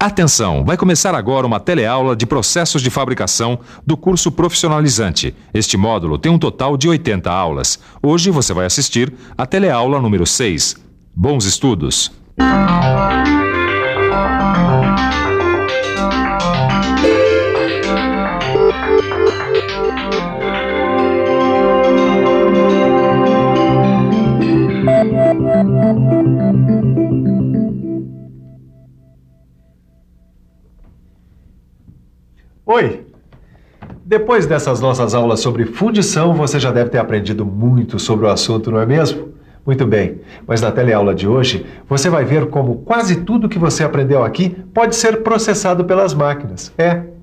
Atenção, vai começar agora uma teleaula de processos de fabricação do curso profissionalizante. Este módulo tem um total de 80 aulas. Hoje você vai assistir a teleaula número 6. Bons estudos! Oi! Depois dessas nossas aulas sobre fundição, você já deve ter aprendido muito sobre o assunto, não é mesmo? Muito bem, mas na teleaula de hoje, você vai ver como quase tudo que você aprendeu aqui pode ser processado pelas máquinas.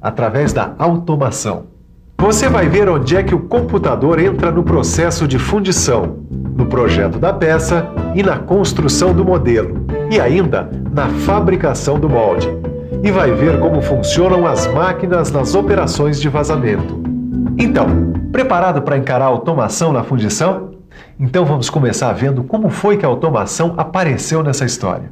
Através da automação. Você vai ver onde é que o computador entra no processo de fundição, no projeto da peça e na construção do modelo, e ainda na fabricação do molde. E vai ver como funcionam as máquinas nas operações de vazamento. Então, preparado para encarar a automação na fundição? Então vamos começar vendo como foi que a automação apareceu nessa história.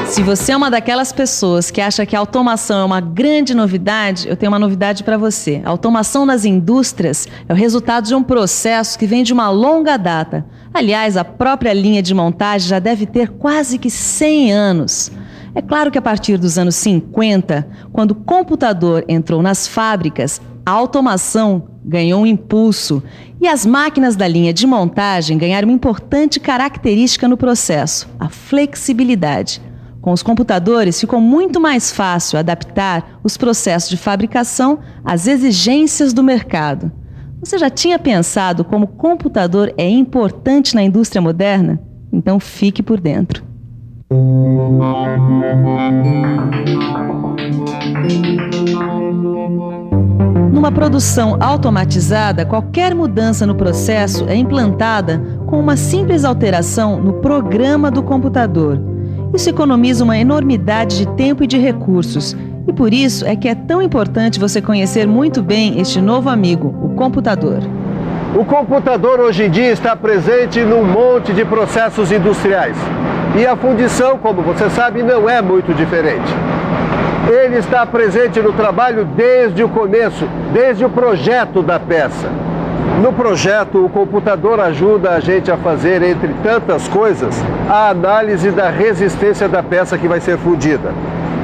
Se você é uma daquelas pessoas que acha que a automação é uma grande novidade, eu tenho uma novidade para você. A automação nas indústrias é o resultado de um processo que vem de uma longa data. Aliás, a própria linha de montagem já deve ter quase que 100 anos. É claro que a partir dos anos 50, quando o computador entrou nas fábricas, a automação ganhou um impulso e as máquinas da linha de montagem ganharam uma importante característica no processo, a flexibilidade. Com os computadores, ficou muito mais fácil adaptar os processos de fabricação às exigências do mercado. Você já tinha pensado como o computador é importante na indústria moderna? Então fique por dentro. Numa produção automatizada, qualquer mudança no processo é implantada com uma simples alteração no programa do computador. Isso economiza uma enormidade de tempo e de recursos. E por isso é que é tão importante você conhecer muito bem este novo amigo, o computador. O computador hoje em dia está presente num monte de processos industriais. E a fundição, como você sabe, não é muito diferente. Ele está presente no trabalho desde o começo, desde o projeto da peça. No projeto, o computador ajuda a gente a fazer, entre tantas coisas, a análise da resistência da peça que vai ser fundida.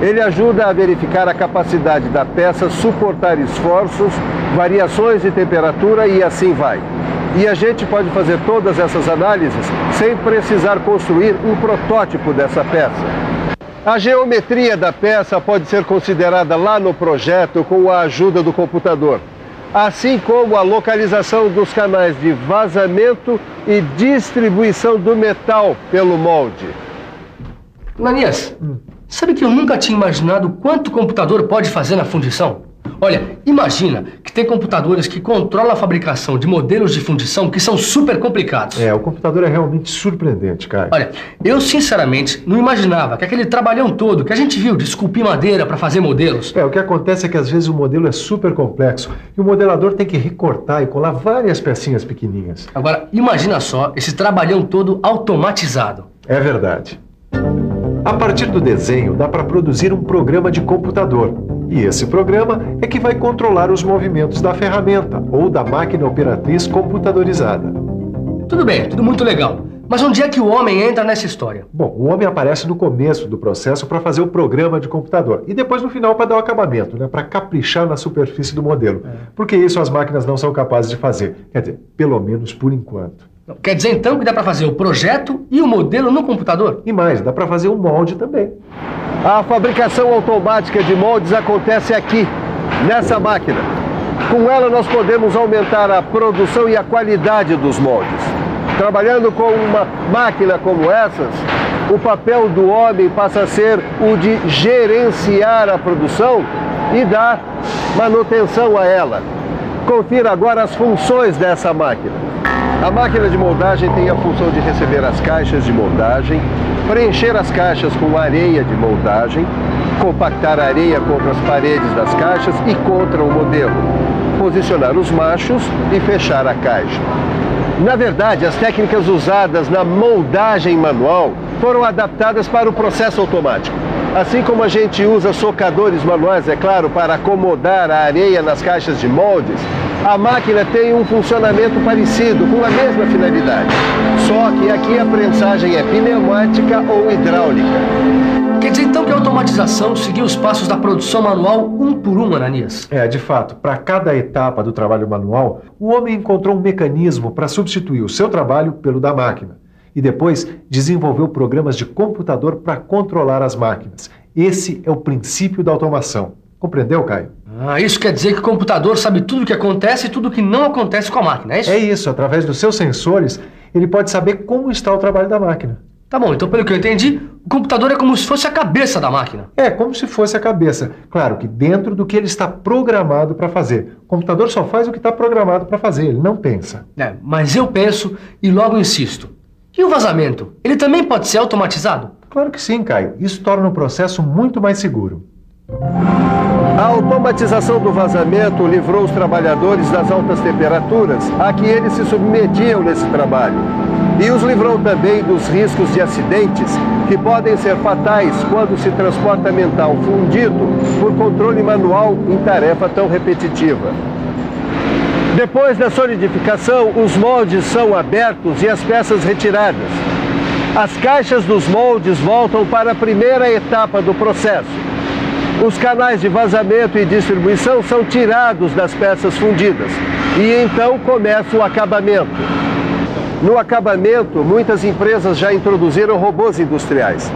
Ele ajuda a verificar a capacidade da peça suportar esforços, variações de temperatura e assim vai. E a gente pode fazer todas essas análises sem precisar construir um protótipo dessa peça. A geometria da peça pode ser considerada lá no projeto com a ajuda do computador, assim como a localização dos canais de vazamento e distribuição do metal pelo molde. Ananias, sabe que eu nunca tinha imaginado quanto o computador pode fazer na fundição? Olha, imagina que tem computadores que controlam a fabricação de modelos de fundição que são super complicados. O computador é realmente surpreendente, Caio. Olha, eu sinceramente não imaginava que aquele trabalhão todo que a gente viu de esculpir madeira para fazer modelos... O que acontece é que às vezes o modelo é super complexo e o modelador tem que recortar e colar várias pecinhas pequenininhas. Agora, imagina só esse trabalhão todo automatizado. É verdade. A partir do desenho, dá para produzir um programa de computador. E esse programa é que vai controlar os movimentos da ferramenta ou da máquina operatriz computadorizada. Tudo bem, tudo muito legal. Mas onde é que o homem entra nessa história? Bom, o homem aparece no começo do processo para fazer o programa de computador. E depois no final para dar o acabamento, para caprichar na superfície do modelo. Porque isso as máquinas não são capazes de fazer. Quer dizer, pelo menos por enquanto. Quer dizer então que dá para fazer o projeto e o modelo no computador? E mais, dá para fazer o molde também. A fabricação automática de moldes acontece aqui, nessa máquina. Com ela nós podemos aumentar a produção e a qualidade dos moldes. Trabalhando com uma máquina como essas, o papel do homem passa a ser o de gerenciar a produção e dar manutenção a ela. Confira agora as funções dessa máquina. A máquina de moldagem tem a função de receber as caixas de moldagem, preencher as caixas com areia de moldagem, compactar a areia contra as paredes das caixas e contra o modelo. posicionar os machos e fechar a caixa. Na verdade, as técnicas usadas na moldagem manual foram adaptadas para o processo automático. Assim como a gente usa socadores manuais, é claro, para acomodar a areia nas caixas de moldes, a máquina tem um funcionamento parecido, com a mesma finalidade. Só que aqui a prensagem é pneumática ou hidráulica. Quer dizer então que a automatização seguiu os passos da produção manual um por um, Ananias? De fato, para cada etapa do trabalho manual, o homem encontrou um mecanismo para substituir o seu trabalho pelo da máquina. E depois desenvolveu programas de computador para controlar as máquinas. Esse é o princípio da automação. Compreendeu, Caio? Isso quer dizer que o computador sabe tudo o que acontece e tudo o que não acontece com a máquina, é isso? É isso, através dos seus sensores, ele pode saber como está o trabalho da máquina. Tá bom, então pelo que eu entendi, o computador é como se fosse a cabeça da máquina. É, como se fosse a cabeça. Claro que dentro do que ele está programado para fazer. O computador só faz o que está programado para fazer, ele não pensa. Mas eu penso e logo insisto. E o vazamento? Ele também pode ser automatizado? Claro que sim, Caio. Isso torna o processo muito mais seguro. A automatização do vazamento livrou os trabalhadores das altas temperaturas a que eles se submetiam nesse trabalho. E os livrou também dos riscos de acidentes que podem ser fatais quando se transporta metal fundido por controle manual em tarefa tão repetitiva. Depois da solidificação, os moldes são abertos e as peças retiradas. As caixas dos moldes voltam para a primeira etapa do processo. Os canais de vazamento e distribuição são tirados das peças fundidas e então começa o acabamento. No acabamento, muitas empresas já introduziram robôs industriais.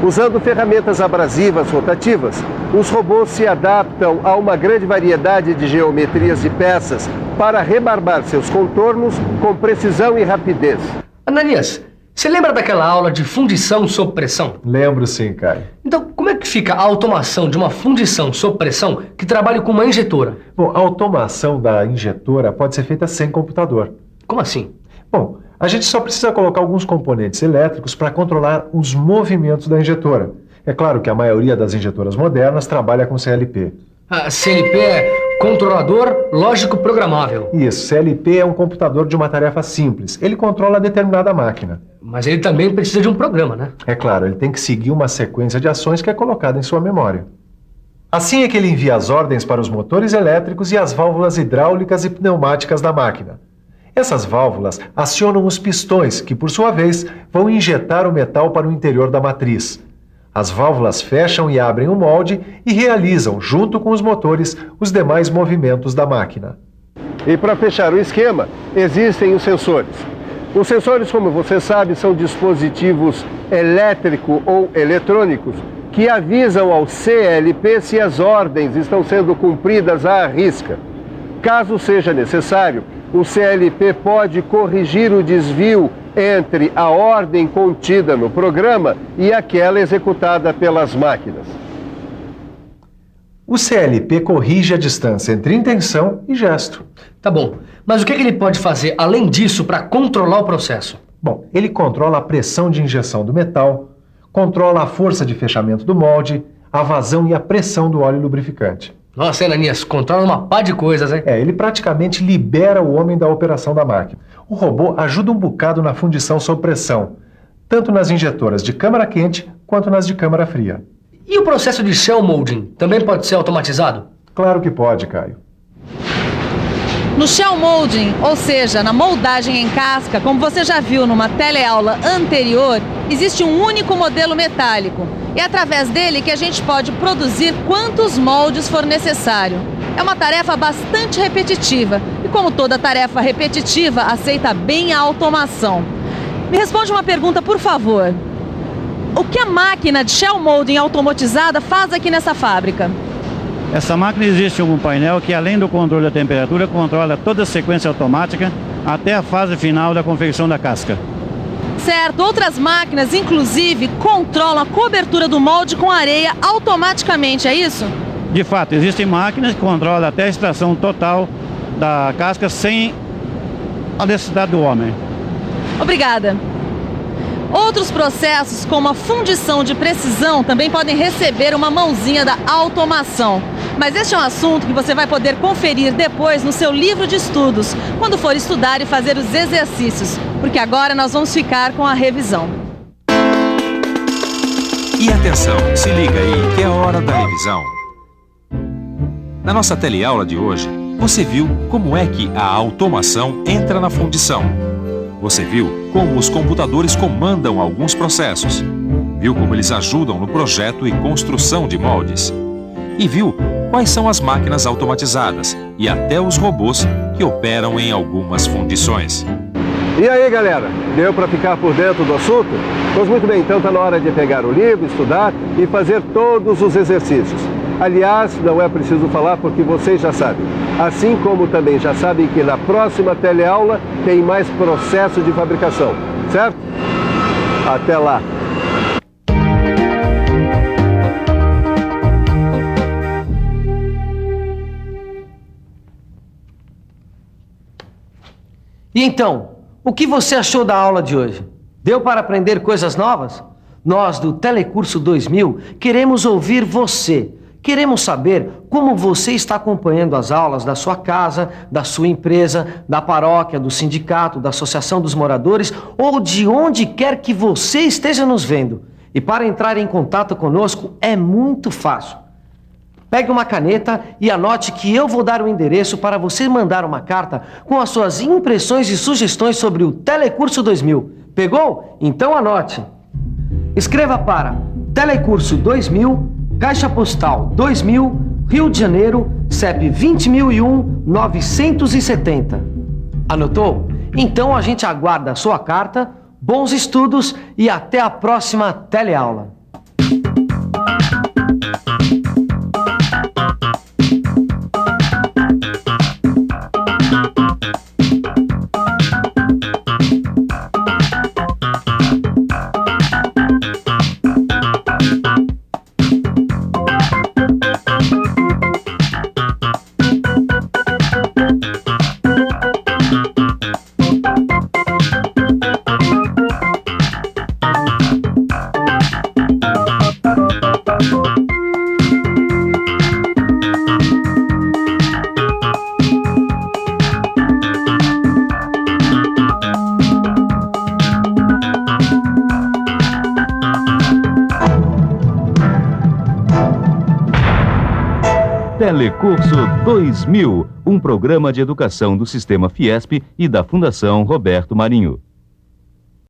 Usando ferramentas abrasivas rotativas, os robôs se adaptam a uma grande variedade de geometrias e peças para rebarbar seus contornos com precisão e rapidez. Ananias, você lembra daquela aula de fundição sob pressão? Lembro sim, Caio. Então, como é que fica a automação de uma fundição sob pressão que trabalha com uma injetora? Bom, a automação da injetora pode ser feita sem computador. Como assim? Bom, a gente só precisa colocar alguns componentes elétricos para controlar os movimentos da injetora. É claro que a maioria das injetoras modernas trabalha com CLP. A CLP é controlador lógico programável. Isso, CLP é um computador de uma tarefa simples. Ele controla determinada máquina. Mas ele também precisa de um programa, né? É claro, ele tem que seguir uma sequência de ações que é colocada em sua memória. Assim é que ele envia as ordens para os motores elétricos e as válvulas hidráulicas e pneumáticas da máquina. Essas válvulas acionam os pistões, que por sua vez vão injetar o metal para o interior da matriz. As válvulas fecham e abrem o molde e realizam, junto com os motores, os demais movimentos da máquina. E para fechar o esquema, existem os sensores. Os sensores, como você sabe, são dispositivos elétrico ou eletrônicos que avisam ao CLP se as ordens estão sendo cumpridas à risca. Caso seja necessário, o CLP pode corrigir o desvio entre a ordem contida no programa e aquela executada pelas máquinas. O CLP corrige a distância entre intenção e gesto. Tá bom, mas o que ele pode fazer além disso para controlar o processo? Bom, ele controla a pressão de injeção do metal, controla a força de fechamento do molde, a vazão e a pressão do óleo lubrificante. Nossa, Ananias, controla uma pá de coisas, hein? Ele praticamente libera o homem da operação da máquina. O robô ajuda um bocado na fundição sob pressão, tanto nas injetoras de câmara quente quanto nas de câmara fria. E o processo de shell molding também pode ser automatizado? Claro que pode, Caio. No shell molding, ou seja, na moldagem em casca, como você já viu numa teleaula anterior, existe um único modelo metálico. É através dele que a gente pode produzir quantos moldes for necessário. É uma tarefa bastante repetitiva e, como toda tarefa repetitiva, aceita bem a automação. Me responde uma pergunta, por favor. O que a máquina de shell molding automatizada faz aqui nessa fábrica? Essa máquina existe um painel que, além do controle da temperatura, controla toda a sequência automática até a fase final da confecção da casca. Certo, outras máquinas, inclusive, controlam a cobertura do molde com areia automaticamente, é isso? De fato, existem máquinas que controlam até a extração total da casca sem a necessidade do homem. Obrigada. Outros processos, como a fundição de precisão, também podem receber uma mãozinha da automação. Mas este é um assunto que você vai poder conferir depois no seu livro de estudos, quando for estudar e fazer os exercícios, porque agora nós vamos ficar com a revisão. E atenção, se liga aí que é hora da revisão. Na nossa teleaula de hoje, você viu como é que a automação entra na fundição. Você viu como os computadores comandam alguns processos. Viu como eles ajudam no projeto e construção de moldes. E viu quais são as máquinas automatizadas e até os robôs que operam em algumas fundições. E aí, galera, deu para ficar por dentro do assunto? Pois muito bem, então está na hora de pegar o livro, estudar e fazer todos os exercícios. Aliás, não é preciso falar porque vocês já sabem. Assim como também já sabem que na próxima teleaula tem mais processo de fabricação, certo? Até lá! E então, o que você achou da aula de hoje? Deu para aprender coisas novas? Nós, do Telecurso 2000, queremos ouvir você. Queremos saber como você está acompanhando as aulas da sua casa, da sua empresa, da paróquia, do sindicato, da associação dos moradores ou de onde quer que você esteja nos vendo. E para entrar em contato conosco é muito fácil. Pegue uma caneta e anote que eu vou dar o endereço para você mandar uma carta com as suas impressões e sugestões sobre o Telecurso 2000. Pegou? Então anote. Escreva para Telecurso 2000, Caixa Postal 2000, Rio de Janeiro, CEP 20001-970. Anotou? Então a gente aguarda a sua carta, bons estudos e até a próxima teleaula. Telecurso 2000, um programa de educação do Sistema Fiesp e da Fundação Roberto Marinho.